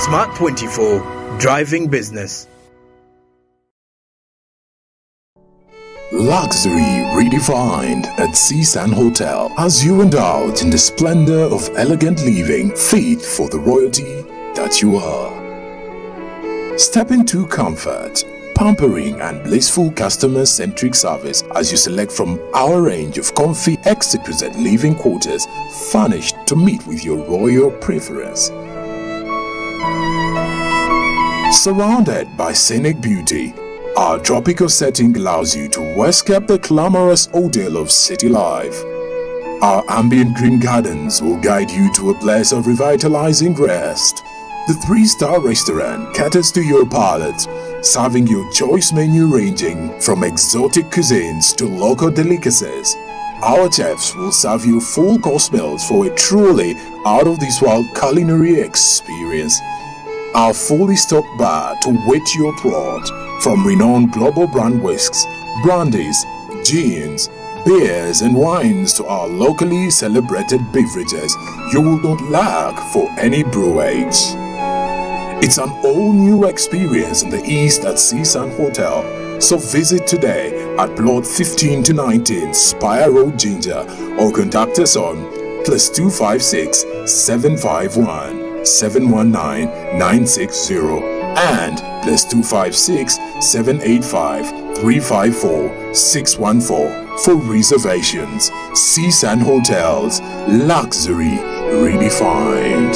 Smart 24, driving business. Luxury redefined at Seasan Hotel as you indulge in the splendor of elegant living fit for the royalty that you are. Step into comfort, pampering and blissful customer-centric service as you select from our range of comfy exquisite living quarters furnished to meet with your royal preference. Surrounded by scenic beauty, our tropical setting allows you to escape the glamorous ordeal of city life. Our ambient green gardens will guide you to a place of revitalizing rest. The 3-star restaurant caters to your palate, serving your choice menu ranging from exotic cuisines to local delicacies. Our chefs will serve you full-course meals for a truly out-of-this-world culinary experience. Our fully stocked bar to whet your throat, from renowned global brand whisks, brandies, gins, beers and wines to our locally celebrated beverages, you will not lack for any brewage. It's an all-new experience in the East at Seasan Hotel, so visit today at Plot 15 to 19 Spire Road, Ginger, or contact us on +256 751 719 960 and +256 785 354 614 for reservations. Seasan Hotels, luxury redefined.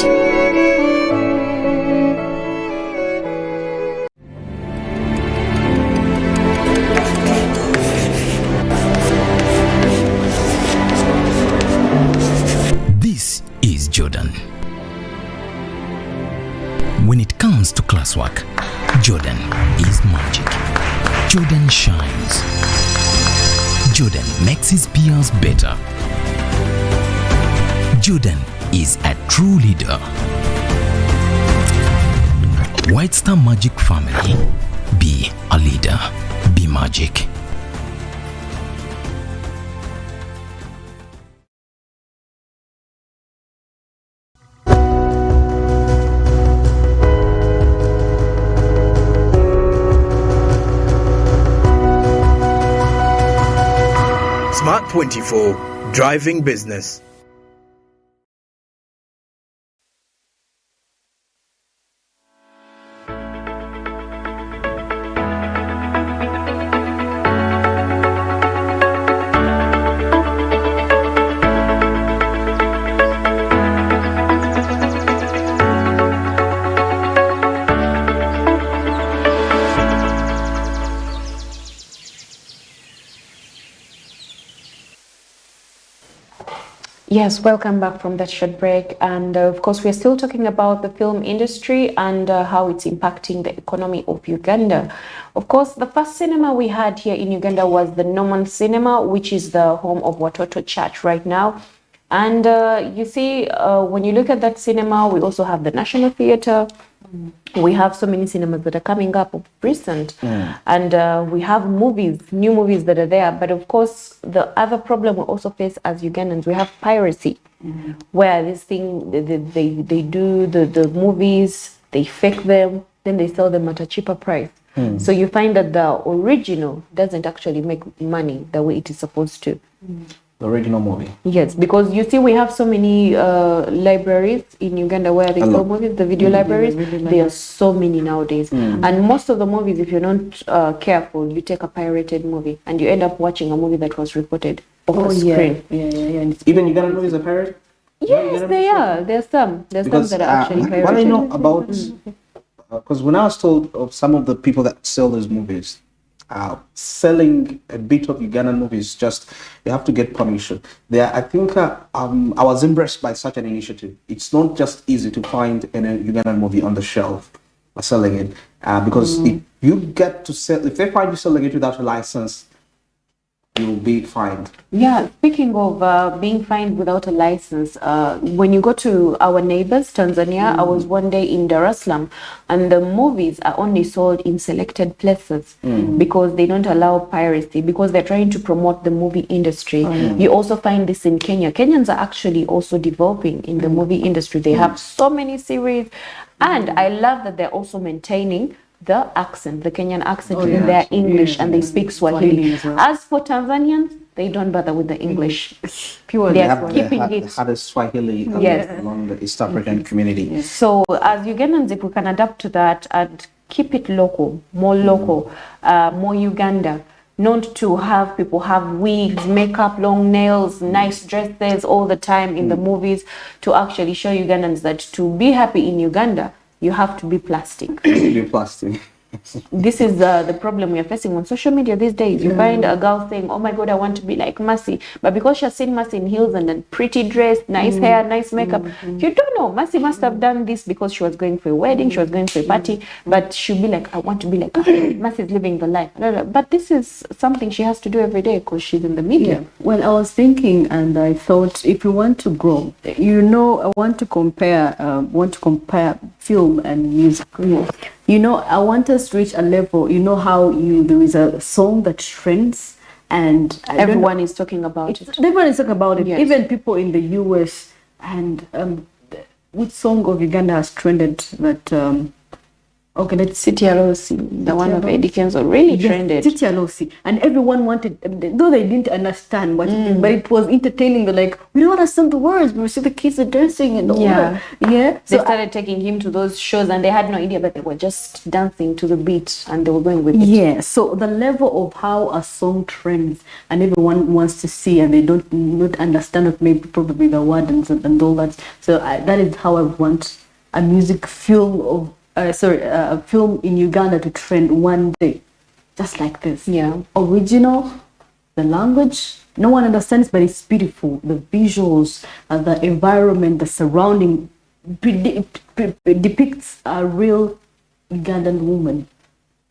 This is Jordan. When it comes to classwork, Jordan is magic. Jordan shines. Jordan makes his peers better. Jordan is a true leader. White Star Magic family. Be a leader. Be magic. Smart 24, driving business. Yes, welcome back from that short break. And of course, we're still talking about the film industry and how it's impacting the economy of Uganda. Of course, the first cinema we had here in Uganda was the Norman Cinema, which is the home of Watoto Church right now. And you see, when you look at that cinema, we also have the National Theatre. We have so many cinemas that are coming up of recent, and we have movies, new movies that are there. But of course, the other problem we also face as Ugandans, we have piracy, where this thing, they do the movies, they fake them, then they sell them at a cheaper price. So you find that the original doesn't actually make money the way it is supposed to. The original movie. Yes, because you see, we have so many libraries in Uganda where they sell movies, the video libraries. There are so many nowadays. And most of the movies, if you're not careful, you take a pirated movie and you end up watching a movie that was reported off the screen. Yeah. Even Uganda movies are pirated? Yes, they are. There's some. Because, some that are actually pirated. What I know about, because when I was told of some of the people that sell those movies, selling a bit of Ugandan movies, just you have to get permission. There, I think I was impressed by such an initiative. It's not just easy to find a Ugandan movie on the shelf or selling it, because if you get to sell, if they find you selling it without a license, you'll be fined. Yeah, speaking of being fined without a license, when you go to our neighbors, Tanzania, I was one day in Dar es Salaam, and the movies are only sold in selected places because they don't allow piracy, because they're trying to promote the movie industry. You also find this in Kenya. Kenyans are actually also developing in the movie industry. They have so many series. And I love that they're also maintaining the accent, the Kenyan accent in their English, and they speak Swahili. as well. As for Tanzanians, they don't bother with the English. Pure. They They are have keeping the it. hardest Swahili Yes. among the East African community. So as Ugandans, if we can adapt to that and keep it local, more Uganda, not to have people have wigs, makeup, long nails, nice dresses all the time in the movies, to actually show Ugandans that to be happy in Uganda, you have to be plastic. Be plastic. This is the problem we are facing on social media these days. You find a girl saying, oh my God, I want to be like Mercy. But because she has seen Mercy in heels and a pretty dress, nice hair, nice makeup, you don't know. Mercy must have done this because she was going for a wedding, she was going for a party, but she'll be like, I want to be like her. Mercy is living the life. But this is something she has to do every day because she's in the media. Well, I was thinking, and I thought, if you want to grow, I want to compare film and music. I want us to reach a level. How there is a song that trends, and Everyone is talking about it. Everyone is talking about it. Yes. Even people in the US. And which song of Uganda has trended that? Okay, let's see. City Alosi, the one of Eddie Kenzo, really trended. Titi Alosi. And everyone wanted, though they didn't understand what it is, but it was entertaining. They're like, we don't understand the words, but we see the kids are dancing and all that. Yeah. They started taking him to those shows and they had no idea, but they were just dancing to the beat and they were going with it. Yeah, so the level of how a song trends and everyone wants to see and they don't not understand what maybe probably the words and all that. So that is how I want a music film of a film in Uganda to trend one day, just like this. Yeah. Original, the language, no one understands, but it's beautiful. The visuals, the environment, the surrounding depicts a real Ugandan woman.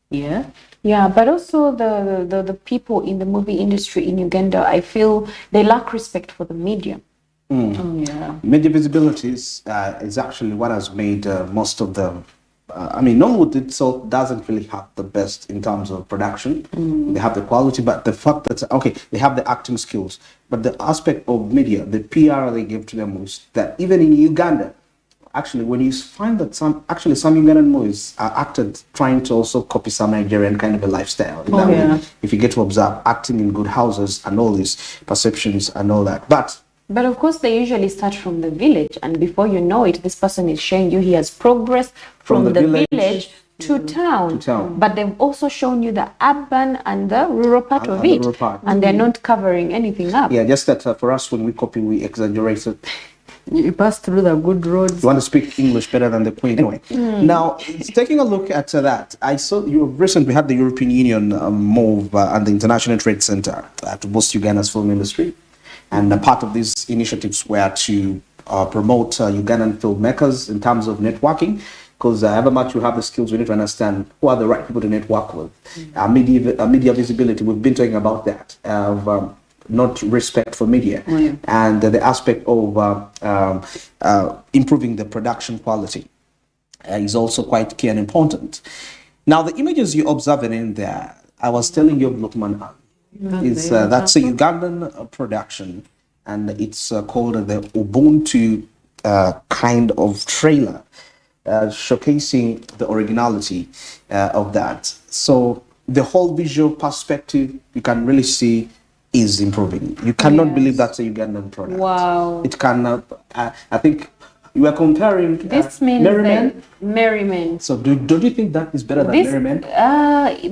Yeah. Yeah, but also the people in the movie industry in Uganda, I feel they lack respect for the media. Oh, yeah. Media visibility is actually what has made most of the Nollywood itself doesn't really have the best in terms of production. They have the quality, but the fact that, they have the acting skills, but the aspect of media, the PR they give to them is that even in Uganda, actually, when you find that some Ugandan movies are acted trying to also copy some Nigerian kind of a lifestyle. If you get to observe acting in good houses and all these perceptions and all that. But of course, they usually start from the village, and before you know it, this person is showing you he has progressed from the village to town. But they've also shown you the urban and the rural part of it, and they're not covering anything up. Yeah, just that for us, when we copy, we exaggerate it. You pass through the good roads. You want to speak English better than the Queen. Anyway, now taking a look at that, I saw you recently had the European Union move and the International Trade Center to boost Uganda's film industry. And a part of these initiatives were to promote Ugandan filmmakers in terms of networking, because however much you have the skills, we need to understand who are the right people to network with. Media visibility, we've been talking about that, not respect for media, and the aspect of improving the production quality is also quite key and important. Now, the images you observe in there, I was telling you of Lukman that's a Ugandan production, and it's called the Ubuntu kind of trailer, showcasing the originality of that. So the whole visual perspective you can really see is improving. You cannot believe that's a Ugandan product. Wow. It cannot. I think you are comparing this means Merryman. So don't you think that is better than Merryman?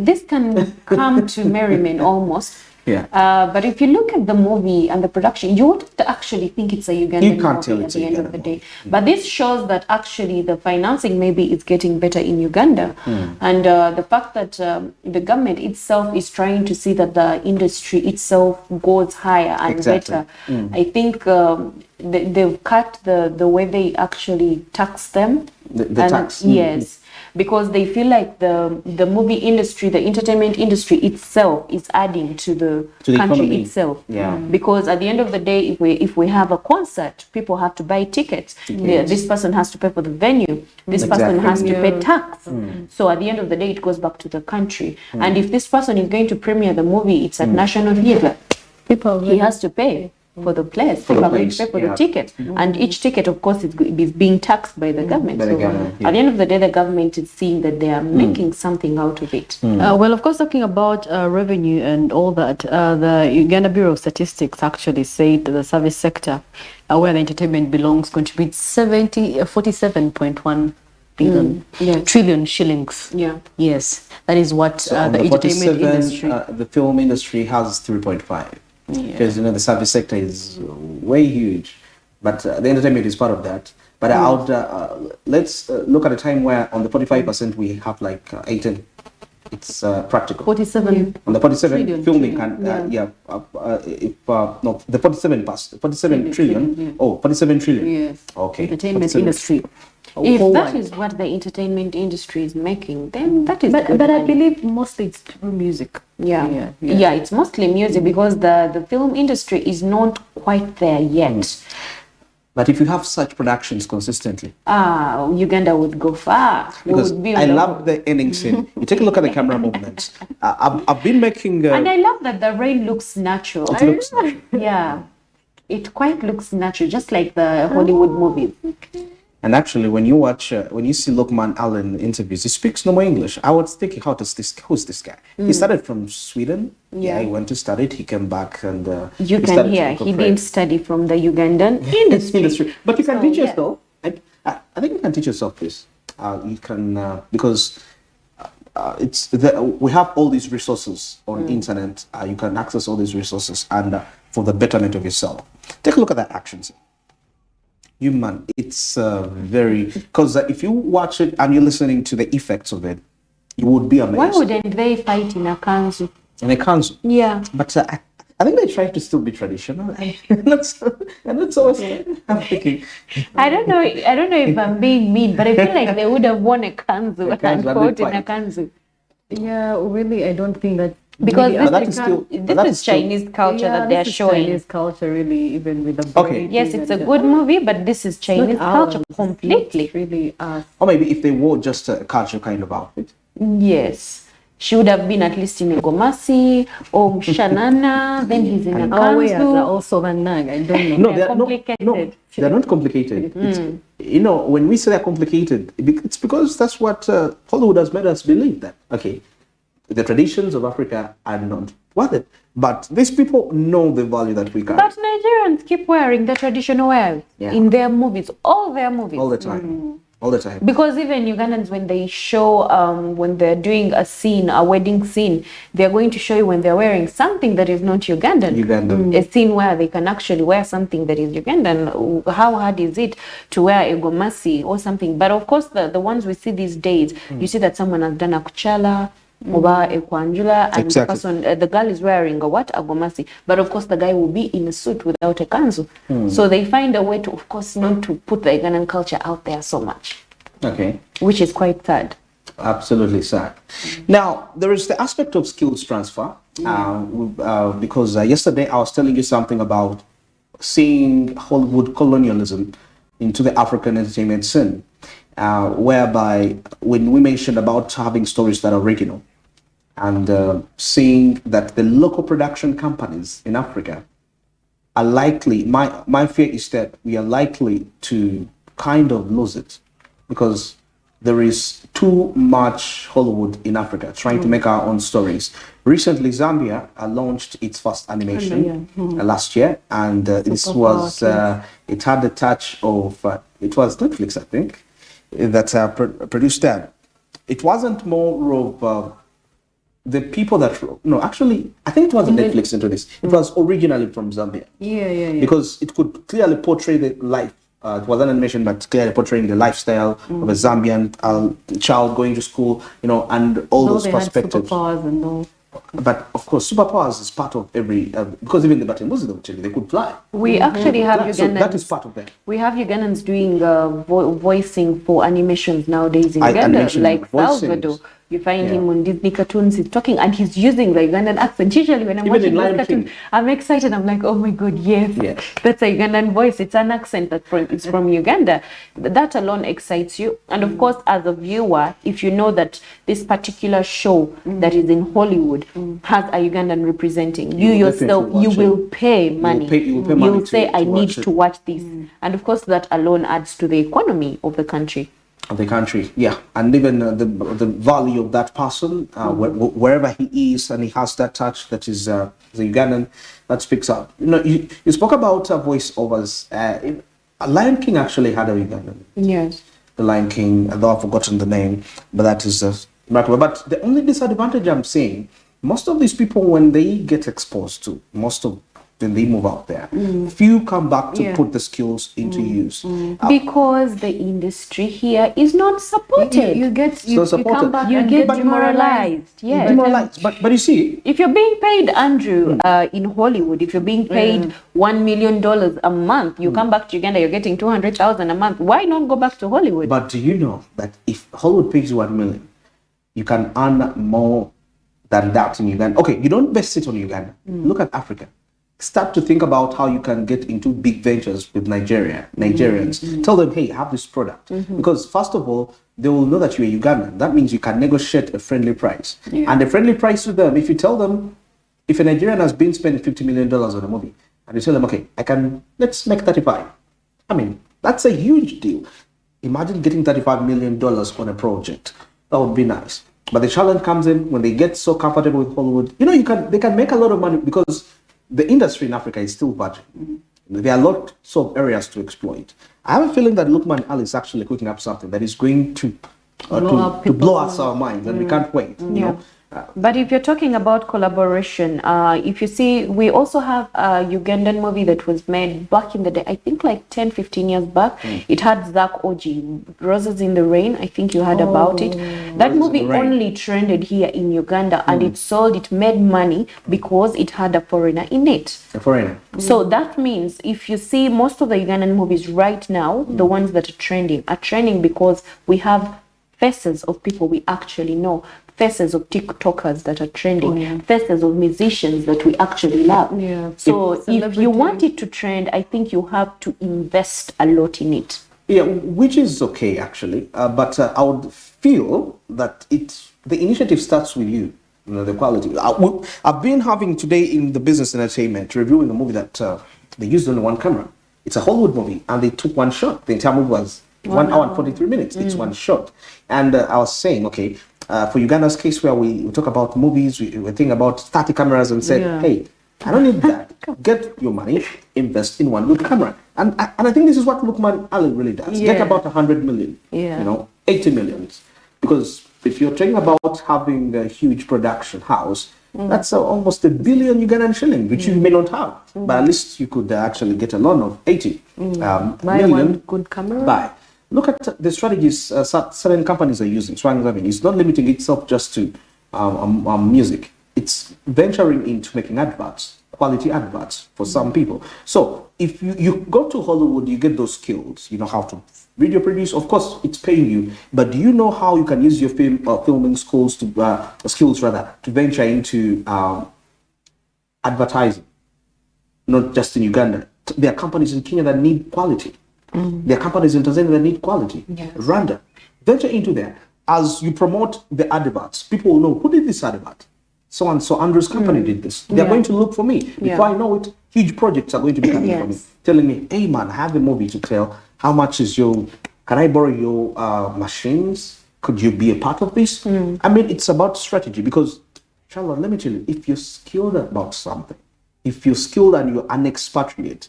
This can come to Merryman almost. Yeah. But if you look at the movie and the production, you wouldn't actually think it's a Ugandan movie at the end of the day. But this shows that actually the financing maybe is getting better in Uganda. And the fact that the government itself is trying to see that the industry itself goes higher and better. I think they've cut the way they actually tax them. The tax. Yes. Because they feel like the movie industry, the entertainment industry itself is adding to the country economy itself. Yeah. Because at the end of the day, if we have a concert, people have to buy tickets. This person has to pay for the venue. This person has to pay tax. So at the end of the day, it goes back to the country. And if this person is going to premiere the movie, it's at National Theatre. He has to pay. for the place. For the People are going place, to pay for yeah. the ticket. And each ticket, of course, is being taxed by the government. By the So government, yeah. at the end of the day, the government is seeing that they are making something out of it. Well, of course, talking about revenue and all that, the Uganda Bureau of Statistics actually said the service sector, where the entertainment belongs, contributes 47.1 billion trillion shillings. Yeah. Yes, that is what So the on the entertainment 47, industry. the film industry has 3.5. Because, the service sector is way huge. But the entertainment is part of that. But let's look at a time where on the 45% we have like 18. It's practical. 47. On the 47 Trillion, filming trillion, the 47 trillion. Yeah. Oh, 47 trillion. Yes. Okay. Entertainment 47. industry. If Whole that wide. is what the entertainment industry is making, then that is But good. I believe mostly it's through music. Yeah. Yeah. Yeah, it's mostly music because the film industry is not quite there yet. But if you have such productions consistently, Uganda would go far. We because would be I on the- love the ending scene. You take a look at the camera movements. I've been making. And I love that the rain looks natural. It looks natural. Yeah, it quite looks natural, just like the Hollywood movies. And actually, when you watch, when you see Lokman Allen interviews, he speaks no more English. I was thinking, who's this guy? He started from Sweden. Yeah, he went to study it. He came back and You he can started hear to he look didn't study from the Ugandan industry. But you can So, teach yeah. yourself. I think you can teach yourself this. You can because we have all these resources on internet. You can access all these resources and for the betterment of yourself. Take a look at that action scene. Human, it's very because if you watch it and you're listening to the effects of it, you would be amazed. Why wouldn't they fight in a kanzu? And I can't. Yeah. But I think they try to still be traditional. And that's always I'm thinking. I don't know if I'm being mean, but I feel like they would have worn a kanzu A kanzu and and fought they in a fight. kanzu. Yeah, really, I don't think that. Because really, But that this, is is, still- but that this is is still- Chinese culture that they're this is showing. Chinese culture, really, even with the. Okay. braid Yes, it's a and good movie, but this is it's not Chinese ours, culture it's completely. not really us. Or maybe if they wore just a culture kind of outfit. Yes. She would have been at least in a gomasi or Shanana, then he's in a Our wares are kanzu. also Vanag. I don't know. No, They're they're complicated. No, they're not complicated. It's, when we say they're complicated, it's because that's what Hollywood has made us believe that. Okay, the traditions of Africa are not worth it, but these people know the value that we carry But Nigerians keep wearing the traditional wear Yeah. in their movies, all their movies. all the time, all the time. Because even Ugandans, when they show, when they're doing a scene, a wedding scene, they're going to show you when they're wearing something that is not Ugandan. Ugandan. A scene where they can actually wear something that is Ugandan. How hard is it to wear a gomasi or something? But of course, the ones we see these days, you see that someone has done a kuchala, or a kwanjula, and Exactly. the person, the girl is wearing a gomasi. But of course, the guy will be in a suit without a kanzu. So they find a way to, of course, not to put the Ugandan culture out there so much, Okay, which is quite sad. absolutely sad. Now there is the aspect of skills transfer, because yesterday I was telling you something about seeing Hollywood colonialism into the African entertainment scene, whereby when we mentioned about having stories that are original and seeing that the local production companies in Africa are likely, my fear is that we are likely to kind of lose it because there is too much Hollywood in Africa trying to make our own stories. Recently, Zambia launched its first animation last year, and this was, it had the touch of, it was Netflix, I think, that produced that. It wasn't more of the people that, no, actually, I think it was Netflix into this. It was originally from Zambia. Yeah. Because it could clearly portray the life. It was an animation, but clearly portraying the lifestyle of a Zambian child going to school, and all Though those they had perspectives. superpowers and all. But of course, superpowers is part of every, because even the Batimbuzi, they could fly. We actually have So Ugandans. that is part of that. We have Ugandans doing voicing for animations nowadays in Uganda, Animation like voicing. Salvador. You find him on Disney cartoons, he's talking and he's using the Ugandan accent. Usually when I'm Even in watching those Lion cartoons, King. I'm excited. I'm like, oh my God, yes, Yeah. that's a Ugandan voice. It's an accent it's from Uganda. That alone excites you. And of course, as a viewer, if you know that this particular show that is in Hollywood has a Ugandan representing, you will yourself, definitely you watch will pay money. you will pay money You'll say, to I need watch it." to watch this. And of course, that alone adds to the economy of the country. Of the country, yeah, and even the value of that person, wherever he is, and he has that touch that is the Ugandan, that speaks up. You spoke about voiceovers. Lion King actually had a Ugandan. Yes. The Lion King, although I've forgotten the name, but that is remarkable. But the only disadvantage I'm seeing, most of these people, when they get exposed to when they move out there, few come back to put the skills into use. Because the industry here is not supported. You get So you supported. come back You and get get demoralized. Yeah. Demoralized. But you see, If you're being paid, Andrew, in Hollywood, if you're being paid $1 million a month, you come back to Uganda, you're getting 200,000 a month. Why not go back to Hollywood? but do you know that if Hollywood pays you 1 million, you can earn more than that in Uganda? Okay, you don't base it on Uganda. Look at Africa. Start to think about how you can get into big ventures with Nigerians. Tell them, hey, have this product. Because first of all, they will know that you're Ugandan. That means you can negotiate a friendly price. And a friendly price to them, if you tell them, if a Nigerian has been spending $50 million on a movie, and you tell them, okay, let's make 35. I mean, that's a huge deal. Imagine getting $35 million on a project. That would be nice. But the challenge comes in when they get so comfortable with Hollywood. They can make a lot of money because the industry in Africa is still virgin. There are lots of areas to exploit. I have a feeling that Lukman Ali is actually cooking up something that is going to blow us our minds, and we can't wait. You know? But if you're talking about collaboration, if you see, we also have a Ugandan movie that was made back in the day, I think like 10, 15 years back. It had Zach Oji, Roses in the Rain. I think you heard about it. That Roses movie in the Rain. only trended here in Uganda, and it made money because it had a foreigner in it. A foreigner. So that means if you see most of the Ugandan movies right now, the ones that are trending because we have faces of people we actually know, faces of TikTokers that are trending, faces of musicians that we actually love. Yeah. So if you want it to trend, I think you have to invest a lot in it. Yeah, which is okay actually. But I would feel that the initiative starts with you. The quality. I've been having today in the business entertainment reviewing a movie that they used only one camera. It's a Hollywood movie, and they took one shot. The entire movie was 1 hour and 43 minutes. It's one shot. And I was saying, okay, for Uganda's case where we talk about movies, we think about 30 cameras and said, hey, I don't need that. Get your money, invest in one good camera. And I think this is what Lukman Ali really does. Get about 100 million, 80 millions. Because if you're talking about having a huge production house, that's almost $1 billion Ugandan shilling, which you may not have. But at least you could actually get a loan of 80 Buy million. one good camera. Buy. Look at the strategies certain companies are using. It's not limiting itself just to music. It's venturing into making adverts, quality adverts for some people. So if you go to Hollywood, you get those skills. You know how to video produce. Of course, it's paying you. But do you know how you can use your filming skills to venture into advertising? Not just in Uganda. There are companies in Kenya that need quality. There are companies in Tanzania that need quality. Rwanda. Venture into there. As you promote the adverts, people will know who did this advert. So and so Andrew's company did this. They're going to look for me. Before I know it, huge projects are going to be coming for me. Telling me, hey man, I have a movie to tell. How much is can I borrow your machines? Could you be a part of this? I mean, it's about strategy because, Charlotte, let me tell you, if you're skilled about something, if you're skilled and you're an expatriate,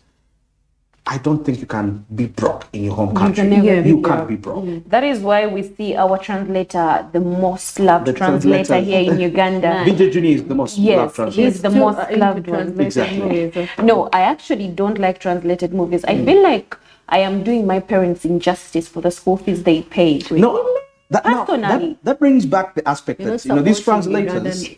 I don't think you can be broke in your home country. You can't be broke. That is why we see our translator, the most loved translator here in Uganda. Vijay Junior is the most loved translator. He's the most loved one. Exactly. No, I actually don't like translated movies. I feel like I am doing my parents injustice for the school fees they pay. No, that brings back the aspect that these translators,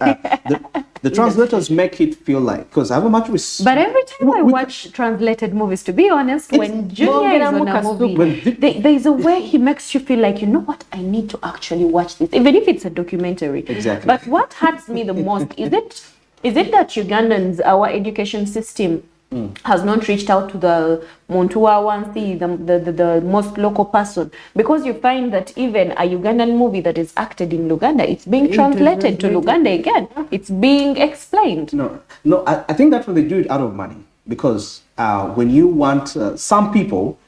The translators make it feel like, because I have a much with. But every time I watch translated movies, to be honest, when Junior is on a movie, there's a way he makes you feel like, you know what, I need to actually watch this, even if it's a documentary. Exactly. But what hurts me the most is it that Ugandans, our education system, has not reached out to the Montua Wansi, the most local person, because you find that even a Ugandan movie that is acted in Luganda, it's being translated to Luganda again. It's being explained. No, I think that's when they do it out of money, because when you want some people,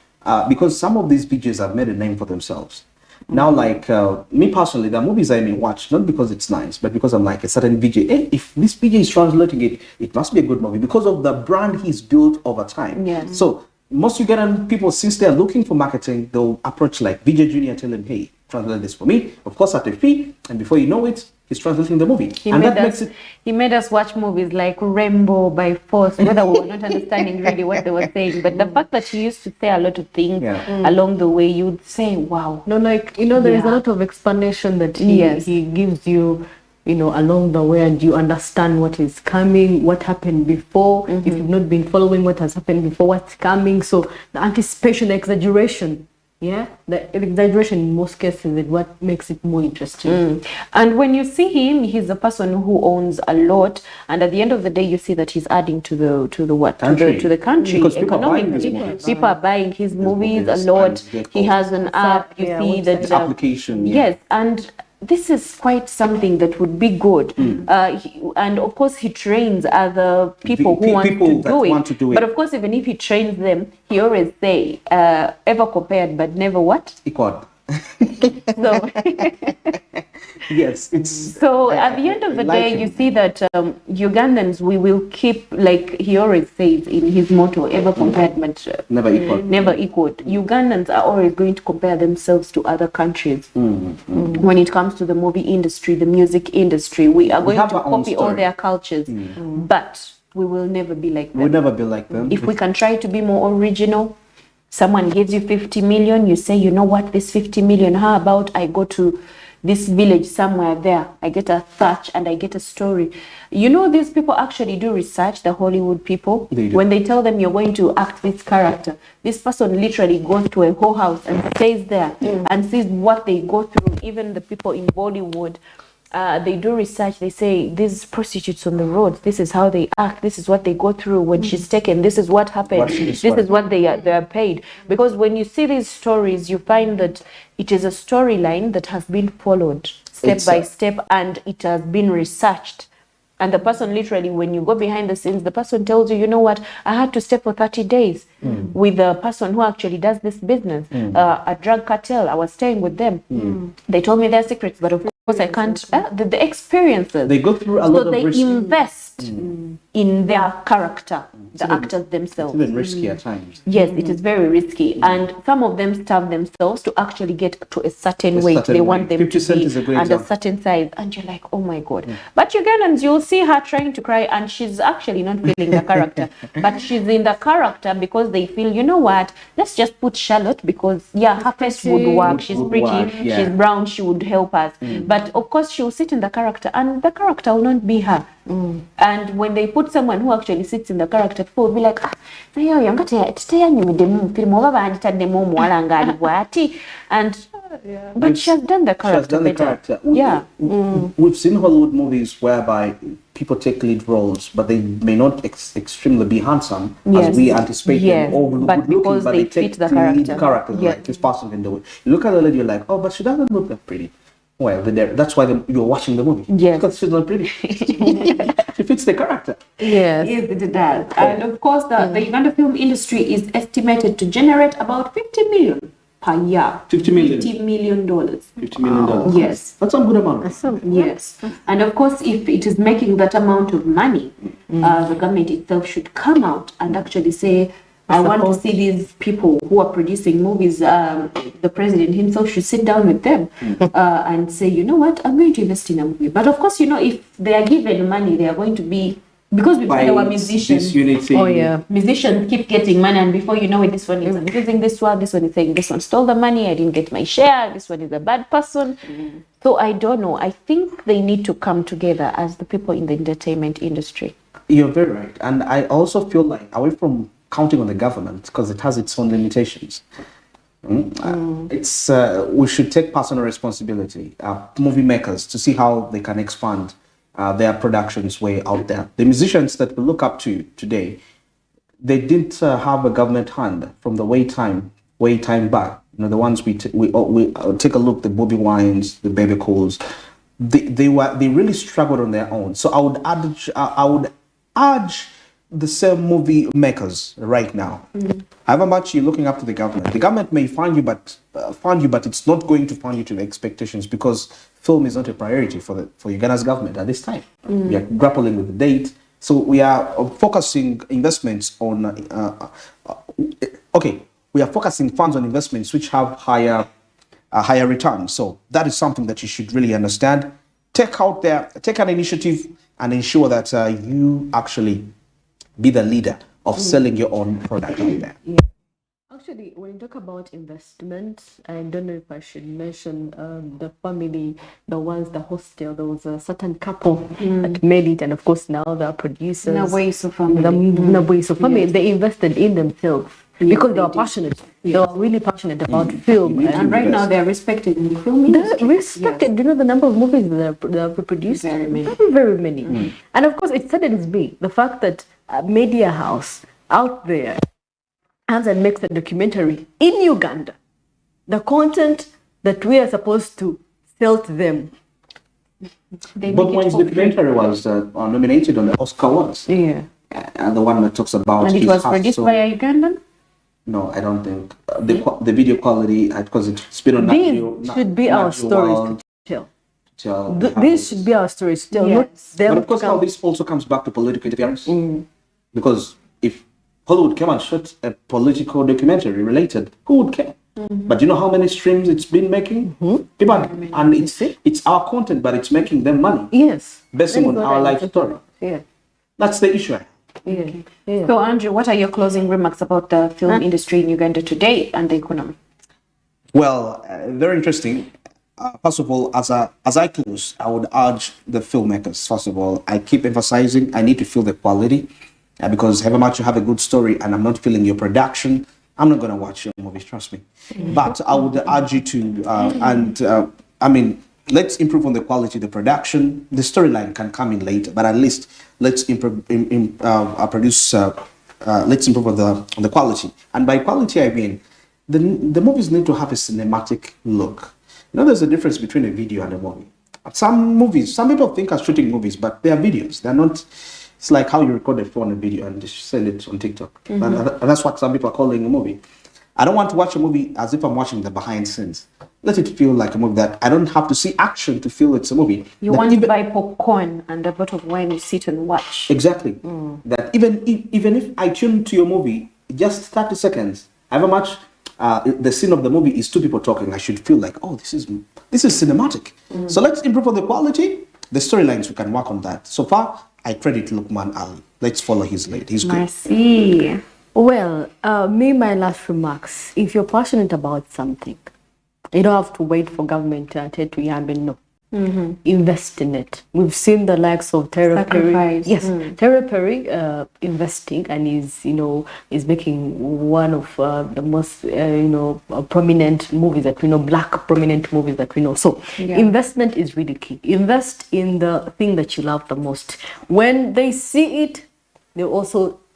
because some of these VJs have made a name for themselves. Now, like me personally, there are movies I may watch, not because it's nice, but because I'm like a certain VJ. Hey, if this VJ is translating it, it must be a good movie because of the brand he's built over time. Yes. So most Ugandan people, since they're looking for marketing, they'll approach like VJ Junior, tell him, hey, translate this for me, of course at a fee, and before you know it, he's translating the movie. He made us watch movies like Rainbow by force, whether we were not understanding really what they were saying. But the fact that he used to say a lot of things along the way, you'd say, wow. No, like, there is a lot of explanation that he gives you, along the way, and you understand what is coming, what happened before, if you've not been following what has happened before, what's coming. So the anticipation, the exaggeration, the exaggeration in most cases is what makes it more interesting. And when you see him, he's a person who owns a lot, and at the end of the day, you see that he's adding to the country Because people are buying economically. his movies. People are buying his movies a lot. He has an app. You see that application. Yes, and this is quite something that would be good. And of course, he trains other people who want to do it. But of course, even if he trains them, he always say, ever compared, but never what? Equal. So, yes, it's. So at the end of the day, you see that Ugandans, we will keep, like he always says in his motto, ever compared, but never equal. Never equaled. Ugandans are always going to compare themselves to other countries. When it comes to the movie industry, the music industry, we are going to copy all their cultures, but we will never be like them. We'll never be like them. If we can try to be more original, someone gives you 50 million, you say, you know what, this 50 million, how about I go to this village somewhere there, I get a thatch and I get a story. These people actually do research, the Hollywood people. When they tell them you're going to act this character, this person literally goes to a whole house and stays there and sees what they go through. Even the people in Bollywood, they do research. They say these prostitutes on the road, this is how they act, this is what they go through when she's taken, this is what happened, this is what they are paid. Because when you see these stories, you find that it is a storyline that has been followed step by step, and it has been researched. And the person literally, when you go behind the scenes, the person tells you, you know what, I had to stay for 30 days with the person who actually does this business, a drug cartel. I was staying with them. They told me their secrets, but of course I can't, the experiences. They go through a lot of risk. So they invest in their character, the actors themselves. It's even risky at times. Yes, it is very risky. And some of them starve themselves to actually get to a certain weight. They want them to be and a certain size. And you're like, oh my God. But Ugandans, you'll see her trying to cry, and she's actually not feeling the character. But she's in the character because they feel, you know what, let's just put Charlotte because, her face would work. She's pretty, she's brown, she would help us. But of course, she'll sit in the character, and the character will not be her. And when they put someone who actually sits in the character, people will be like, but she has done the character better. We've seen Hollywood movies whereby people take lead roles, but they may not extremely be handsome as we anticipate them, or but because they take the lead character. Like this person can do it. You look at the lady, you're like, oh, but she doesn't look that pretty. Well, that's why you're watching the movie. Yes. Because she's not pretty. She fits the character. Yes, it does. And of course, the Uganda film industry is estimated to generate about 50 million per year. $50 million. $50 million. Yes. That's some good amount. Yes. And of course, if it is making that amount of money, the government itself should come out and actually say, I want to see these people who are producing movies. The president himself should sit down with them and say, you know what, I'm going to invest in a movie. But of course, if they are given money, they are going to be Because we by find our musicians. disunity. Oh yeah, musicians keep getting money, and before you know it, this one is abusing this one. This one is saying this one stole the money. I didn't get my share. This one is a bad person. So I don't know. I think they need to come together as the people in the entertainment industry. You're very right. And I also feel like, away from counting on the government, because it has its own limitations, we should take personal responsibility, movie makers, to see how they can expand their productions way out there. The musicians that we look up to today, they didn't have a government hand from the way time back. You know, the ones we take a look, the Bobby Wines, the Baby Cools, they really struggled on their own. So I would urge the same movie makers right now. However much you're looking up to the government may fund you, but it's not going to fund you to the expectations, because film is not a priority for Uganda's government at this time. We are grappling with the date, so we are focusing investments on. We are focusing funds on investments which have higher returns. So that is something that you should really understand. Take an initiative and ensure that you actually be the leader of selling your own product out there. Yeah. Actually, when you talk about investment, I don't know if I should mention the family, the hostel. There was a certain couple that made it, and of course now they're producers. Nawaiso family. Nawaiso family. They invested in themselves because they were passionate. They were really passionate about film, And right now they're respected in the film industry. they're respected. Do you know the number of movies that are produced? Very many. Very many. And of course, it saddens me the fact that a media house out there comes and makes a documentary in Uganda. The content that we are supposed to sell to them. But when his documentary was nominated on the Oscar Awards, Yeah. and the one that talks about And it his was hustle. produced by a Ugandan? No, I don't think the video quality, because it's been on These should be our stories to tell. This should be our stories to tell. Yes. Not them But of course, to now come. this also comes back to political interference. Because if Hollywood came and shot a political documentary related, who would care? But do you know how many streams it's been making? People, and it's our content, but it's making them money Yes. based That is on what our I life wanted story. to- Yeah. That's the issue. Yeah. Yeah. So, Andrew, what are your closing remarks about the film industry in Uganda today and the economy? Well, very interesting. First of all, as I close, I would urge the filmmakers. First of all, I keep emphasizing I need to feel the quality, because however much you have a good story and I'm not feeling your production, I'm not going to watch your movies. Trust me. But I would urge you to let's improve on the quality of the production. The storyline can come in later, but at least let's improve on the quality. And by quality, I mean the movies need to have a cinematic look. You know, there's a difference between a video and a movie. Some people think are shooting movies, but they are videos. They're not. It's like how you record a phone, a video, and just send it on TikTok. And that's what some people are calling a movie. I don't want to watch a movie as if I'm watching the behind scenes. Let it feel like a movie that I don't have to see action to feel it's a movie. You That want to even- buy popcorn and a bottle of wine, you sit and watch. Exactly. That even if I tune to your movie, just 30 seconds, however much the scene of the movie is two people talking, I should feel like, oh, this is cinematic. So let's improve on the quality. The storylines, we can work on that. So far, I credit Lukman Ali. Let's follow his lead. He's good. Merci. Well, my last remarks. If you're passionate about something, you don't have to wait for government to tell you, no. Invest in it. We've seen the likes of Terra Perry. Sacrifice. Yes, Terra Perry investing, and is making one of the most prominent movies that we know, black prominent movies that we know. So investment is really key. Invest in the thing that you love the most. When they see it,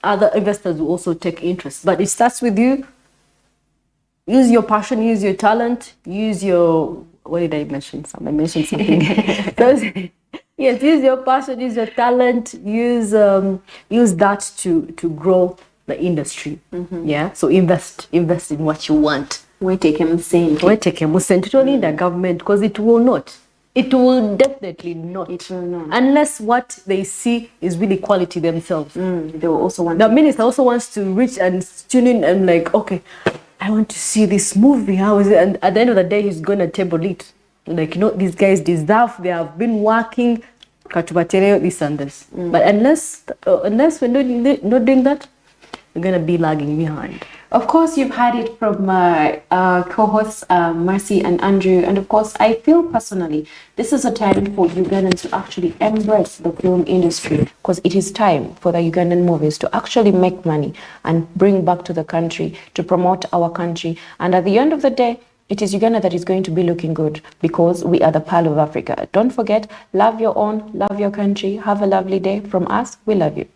other investors will also take interest. But it starts with you. Use your passion, use your talent, use your... What did I mention? I mentioned something. Yes, use your passion, use your talent, use that to grow the industry. Yeah, so invest in what you want. We take him saying. It will need the government, because it will not. It will definitely not. It will not. Unless what they see is really quality themselves. They will also want The minister also wants to reach and tune in and like, okay, I want to see this movie. How is it? And at the end of the day, he's going to table it. Like, these guys deserve, they have been working Kachubatere, this and this. But unless we're not doing that, we're going to be lagging behind. Of course, you've had it from co-hosts Mercy and Andrew, and of course, I feel personally this is a time for Ugandans to actually embrace the film industry, because it is time for the Ugandan movies to actually make money and bring back to the country, to promote our country. And at the end of the day, it is Uganda that is going to be looking good, because we are the Pearl of Africa. Don't forget, love your own, love your country. Have a lovely day. From us, we love you.